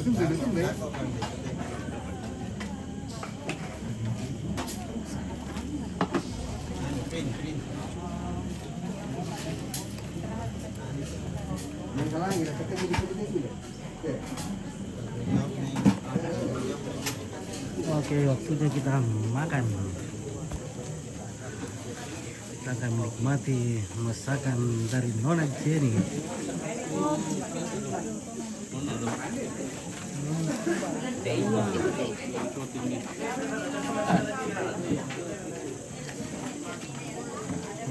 Oke, waktunya kita makan. Kita akan menikmati masakan dari Nona Jenny.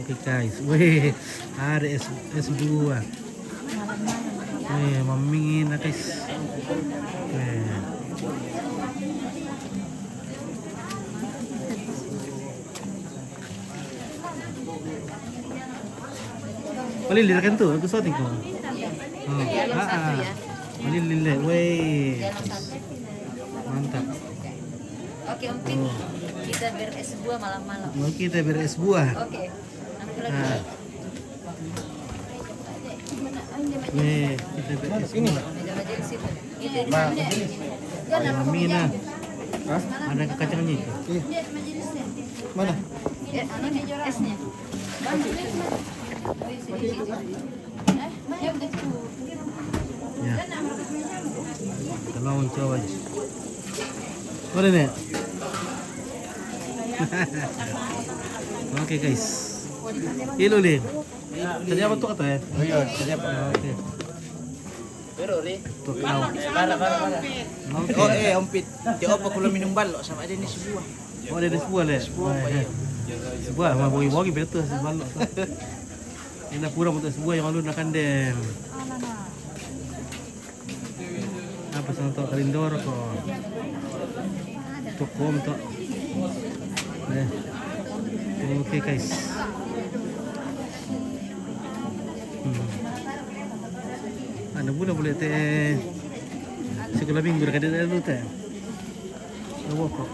Oke guys, wih ada es buah. Mamingin na guys. Maliliit kan tuh, aku syuting ko. Maliliit, weh. Mantap. Oke, Om kita beres buah malam-malam. Mau kita beres buah. Oke. Nah. Nih, kita beres ini. Mina. Ada kacangnya itu. Iya. Mana? Esnya. Ya. Kalau coba. Mana nih? Oke guys. Ilo nih. Tadi apa tuh kata ya? Oh iya, tadi apa? Oke. Pero ri. Tuh kau. Para. Oke. Oh ompit. Di opo kulo minum balo sama ada ini sebuah. Oh ada sebuah le. Sebuah mah bogi betul sebuah lo. Ini pura untuk sebuah yang lalu nak kandeng. Apa santo kalindoro ko. Tukom to. Oke guys. Ano boleh teh sekolah minggu dekat dulu teh. Apa kok?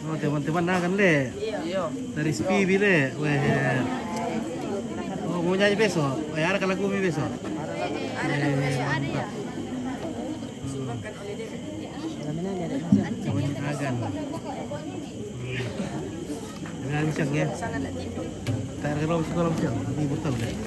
Oh teman-teman akan le. Iya. Dari SPB le. Weh. Oh mau nyanyi besok? Ada kalau lagu besok? Mantap. Agan. Dengan misang ya. Tak ada kalau misang, di botol deh.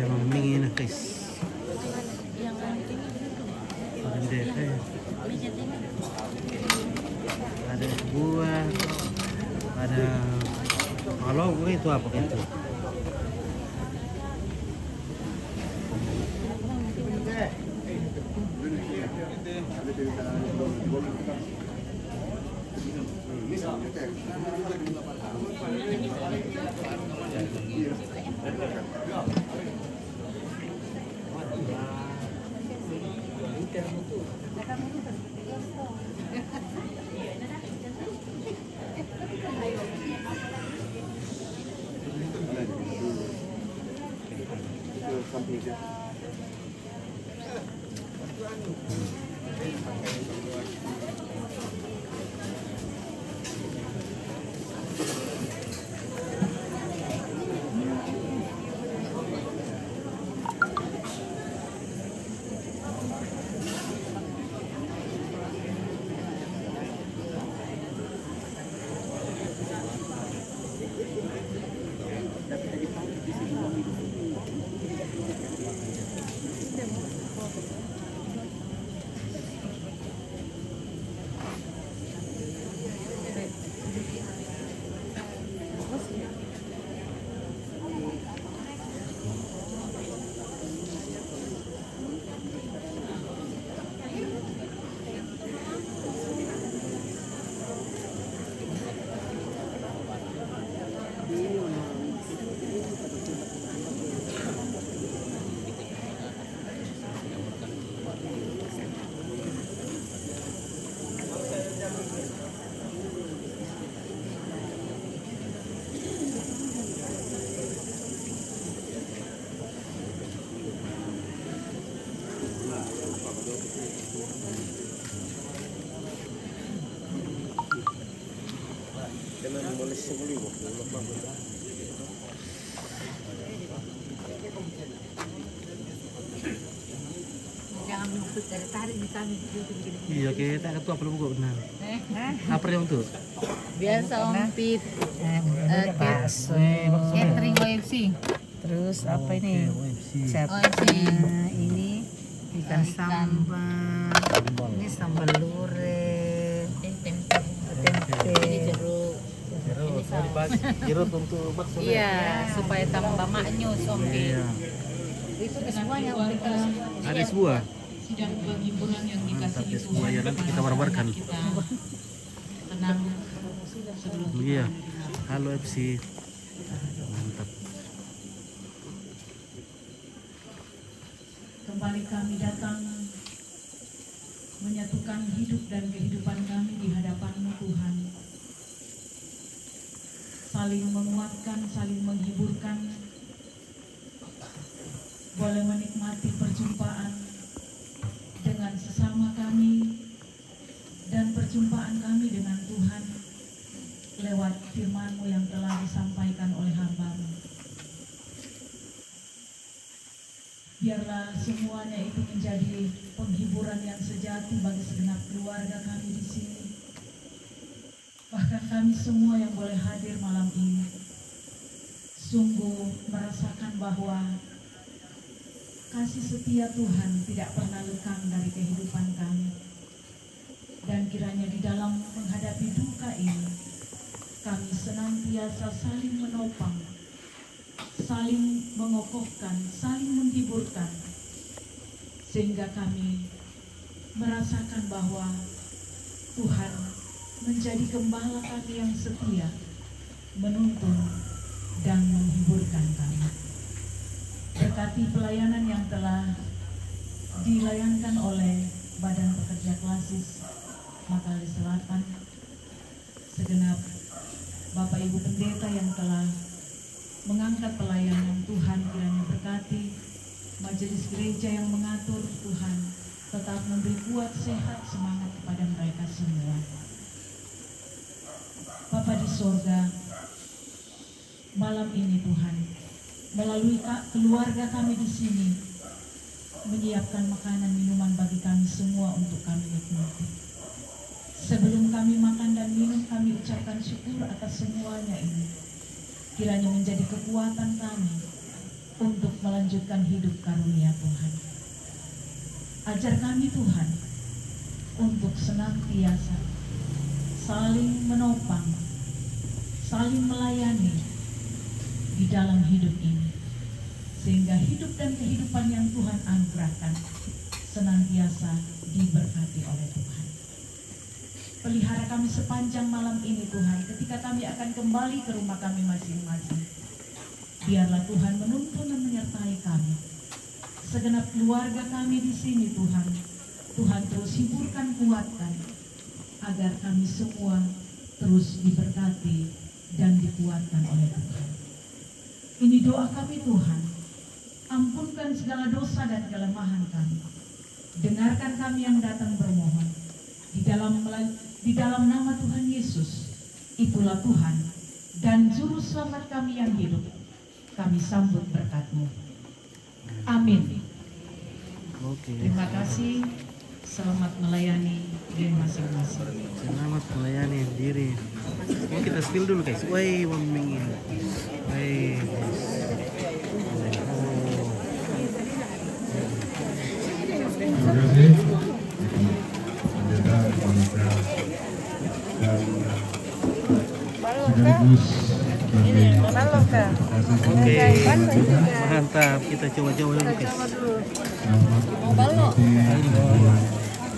Mamingin na guys. Ada buah, ada kalau itu apa itu? Jangan menuntut dari tarik di kami gitu begini. Iya, kita kan tuh apa lu benar. Apa yang tuh? Biasa ompit. bakso. Catering OFC. Terus apa ini? Siap. OFC. Nah, ini ikan sambal. Ini sambal lure. Tempe. Tempe. Ini jeruk. Jeruk untuk bakso. Iya, supaya tambah maknyus ompit. Iya. Itu semuanya ompit. Ada sebuah. Sidang penghiburan yang dikasih Mantap ya sebuah ya, nanti kita barbar-barkan. tenang sebelum Iya. Halo FC. Mantap. kembali kami datang menyatukan hidup dan kehidupan kami di hadapan-Mu Tuhan, saling menguatkan, saling menghiburkan, boleh menikmati perjumpaan dengan sesama kami dan perjumpaan kami dengan Tuhan lewat firman-Mu yang telah disampaikan oleh hamba-Mu. Biarlah semuanya itu menjadi penghiburan yang sejati bagi segenap keluarga kami di sini. Bahkan kami semua yang boleh hadir malam ini sungguh merasakan bahwa kasih setia Tuhan tidak pernah lekang dari kehidupan kami. Dan kiranya di dalam menghadapi duka ini, kami senantiasa saling menopang, saling mengokohkan, saling menghiburkan, sehingga kami merasakan bahwa Tuhan menjadi gembala kami yang setia, menuntun dan menghiburkan kami. Berkati pelayanan yang telah dilayankan oleh Badan Pekerja Klasis Makale Selatan, segenap Bapak Ibu Pendeta yang telah mengangkat pelayanan Tuhan, kiranya berkati majelis gereja yang mengatur, Tuhan tetap memberi kuat, sehat, semangat kepada mereka semua. Bapa di sorga, malam ini Tuhan, melalui keluarga kami di sini, menyiapkan makanan minuman bagi kami semua untuk kami nikmati. Sebelum kami makan dan minum, kami ucapkan syukur atas semuanya ini. Kiranya menjadi kekuatan kami untuk melanjutkan hidup karunia Tuhan. Ajar kami Tuhan untuk senantiasa saling menopang, saling melayani di dalam hidup ini, sehingga hidup dan kehidupan yang Tuhan anugerahkan senantiasa diberkati oleh Tuhan. Pelihara kami sepanjang malam ini Tuhan, ketika kami akan kembali ke rumah kami masing-masing. Biarlah Tuhan menuntun dan menyertai kami. Segenap keluarga kami di sini Tuhan, Tuhan terus hiburkan, kuatkan, agar kami semua terus diberkati dan dikuatkan oleh Tuhan. Ini doa kami Tuhan, ampunkan segala dosa dan kelemahan kami. Dengarkan kami yang datang bermohon. Di dalam nama Tuhan Yesus, itulah Tuhan dan Juru Selamat kami yang hidup. Kami sambut berkat-Mu. Amin. Oke. Terima kasih. Selamat melayani diri masing-masing. Selamat melayani diri. Oh, kita spill dulu guys. Woi, memingin. Woi. Terima kasih Pendeta Monica dan sekaligus Oke. Mantap. Kita coba-coba dulu guys.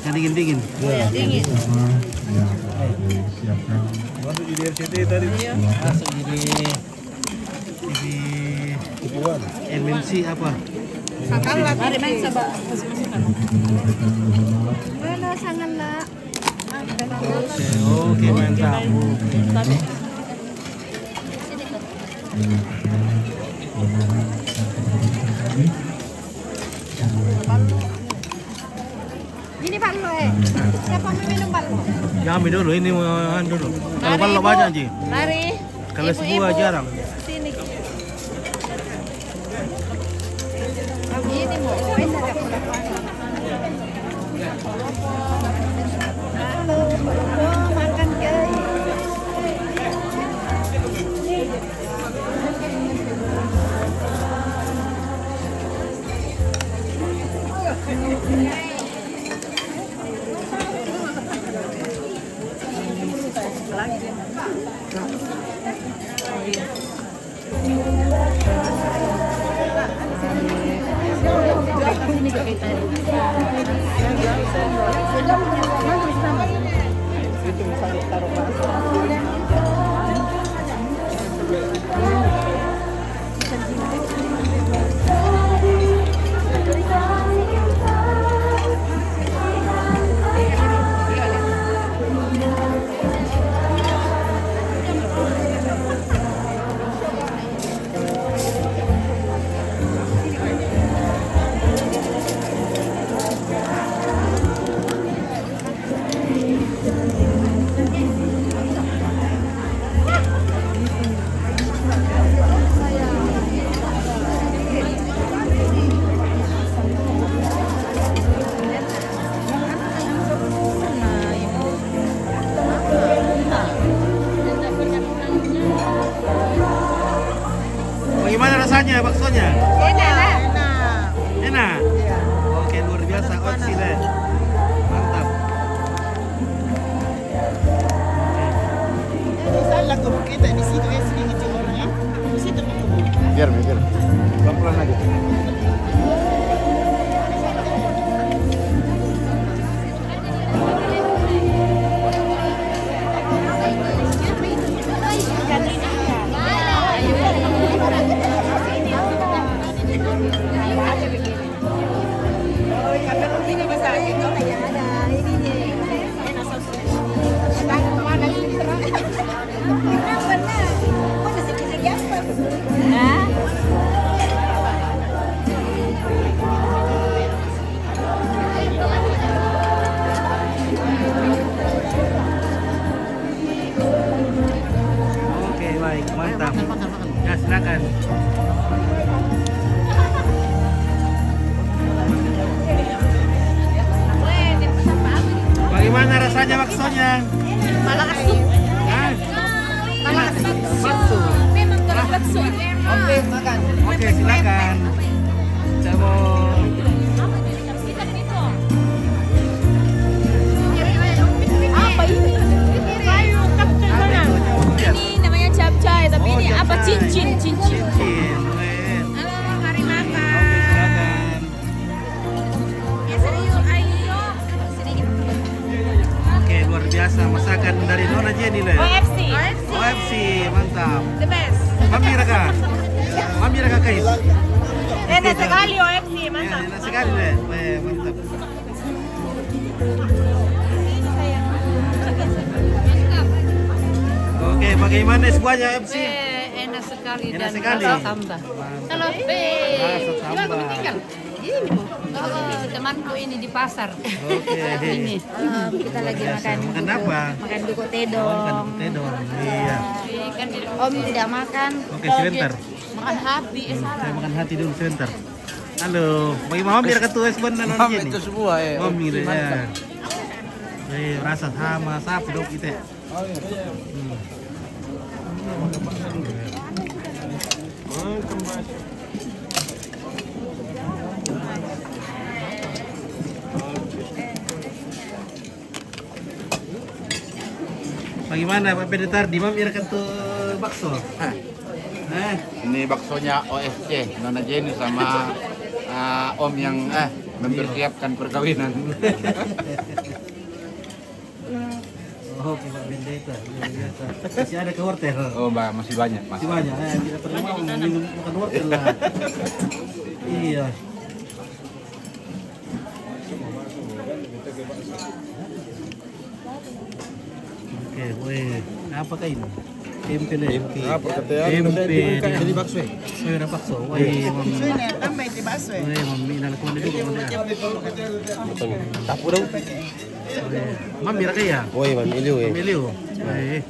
Yang dingin-dingin. Dingin. Sama yang telah disiapkan Masuk di RCT tadi. Masuk di TV MMC apa? Mari main coba. menyampaikan mohon maaf Mana sangat nak? Oke, mantap. dengan kemohonan dan keberhasilan kami. Semua itu Ini ballo Siapa mau minum ballo? Ya ambil dulu, ini mau dulu. Kalau balok banyak Ji. Mari. Kalau sebuah jarang. Sini. Ini mau makan guys. Bagaimana rasanya baksonya? Enak. Enak? Oke, luar biasa. Otsi deh. Mantap. Salah kok kita di situ ya sedikit orangnya. Di situ Biar. Pelan-pelan aja. Oke, baik. Mantap. Ya, silakan. Bagaimana rasanya baksonya? Malah asuk. Hah? Malah asuk. Bakso. Memang kalau bakso itu enak. Oke, makan. Oke, silakan. Cabut. Apa ini? Kayu kapten mana? Ini namanya capcay, tapi ini apa cincin. Cincin. Halo, mari makan. Oke, silakan. Ya serius, ayo. Sedikit. Oke, luar biasa masakan dari Nona Jenny le. OFC. OFC, mantap. The best. Mami raka. Mami raka guys. Enak sekali OFC, Ya, mantap. enak sekali le. Mantap. Oke, bagaimana semuanya OFC? Enak sekali Enak dan sekali. rasa tambah. Halo, Rasa tambah. Oh, temanku ini di pasar. Oke. Ini. Kita lagi makan. Makan apa? Makan duko Makan tedong. tedong. Iya. Om tidak makan. Oke, sebentar. Makan hati. Saya makan hati dulu sebentar. Halo, bagaimana biar ketua sebenarnya Nona Jenny? Itu semua ya. Mami deh ya. Rasa sama sapi dong kita. Bagaimana Pak Pedetar di Mami tuh bakso? Ini baksonya OFC, Nona Jenny sama Om yang mempersiapkan perkawinan. Oke Pak Pendeta, luar biasa. Masih ada ke wortel? Oh, masih banyak, Mas. Masih banyak, tidak pernah mau minum makan wortel lah. Iya. Oke, weh, apakah ini? Tempe deh. Apa katanya? Tempe. Jadi bakso ya? Saya udah bakso. Wah, mam. So yun, tambay di baso eh. Wah, mam ina na kumain dulu mana. Tapo daw. Mam mira kaya. Oy, mamiliw eh. Pemiliu. Wah.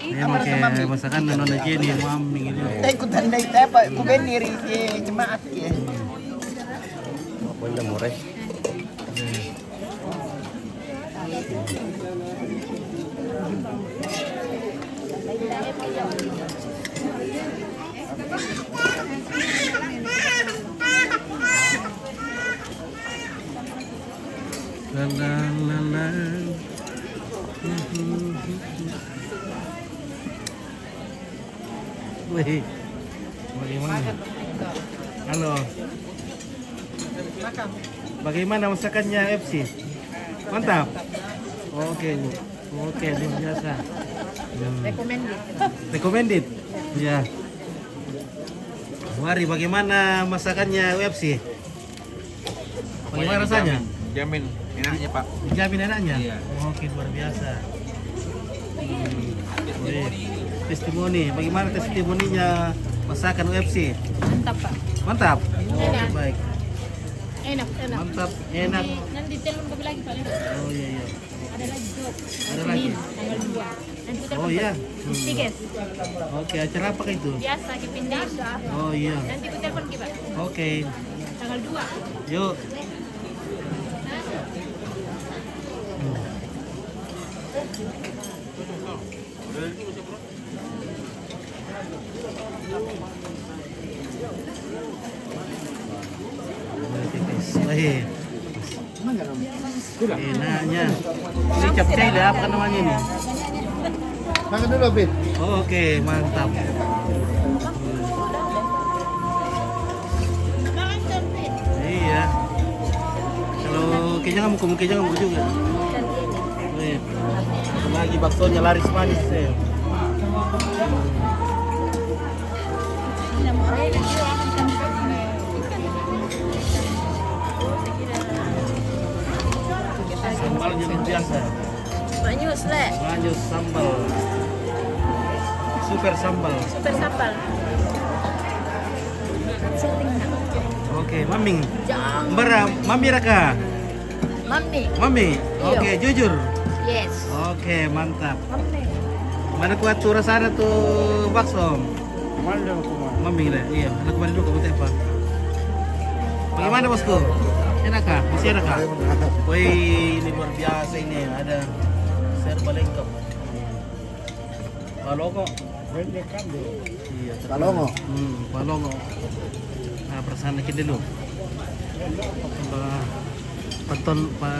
Ini masakan nona Jenny mam mingiliu. Tay ko tanday tayo pa. Kuben ni jemaat ya. Apa na mure? La la la la. Wih, bagaimana? Halo. Bagaimana masakannya FC? Mantap. Oke Bu. Oke, luar biasa. Recommended. Ya. Mari, bagaimana masakannya UFC? Bagaimana rasanya? Jamin enaknya Pak. Dijamin enaknya? Iya. Oke, luar biasa. Wih, testimoni. Bagaimana testimoninya masakan UFC? Mantap, Pak. Mantap. Oke, baik. Enak. Mantap, enak. Nanti telepon kami lagi, Pak. Oh iya iya. Ada lagi job. Ada lagi. Tanggal 2. Nanti kita Oh iya. Tiges. Oke, acara apa itu? Biasa kipindah. Oh iya. Nanti ku telepon kita. Oke. Tanggal 2. Yuk. Baik. Enaknya. Ini capcay lah, apa namanya ini? Makan dulu, Bit. Oh, oke, mantap. Iya. Kalau kayaknya kamu juga. Wih, lagi baksonya laris manis ya. Sambalnya luar biasa. Manyus, Le. Manyus sambal. Super sambal. Super sambal. Oke, maming. Jang. Mbara, mami raka. Mami. Mami. Oke, jujur. Yes. Oke, mantap. Mami. Mana kuat tuh rasanya tuh bakso? Mami lah, iya. Anak kemarin dulu kamu apa? Bagaimana bosku? Enak kah? Masih enak kah? Wih, ini luar biasa ini. Ada serba lengkap. Palongo. Iya. Palongo. Palongo. Nah, perasaan kita dulu. Paton pa.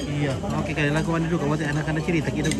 Iya. Oke, kalian lakukan dulu. Kamu anak-anak cerita kita.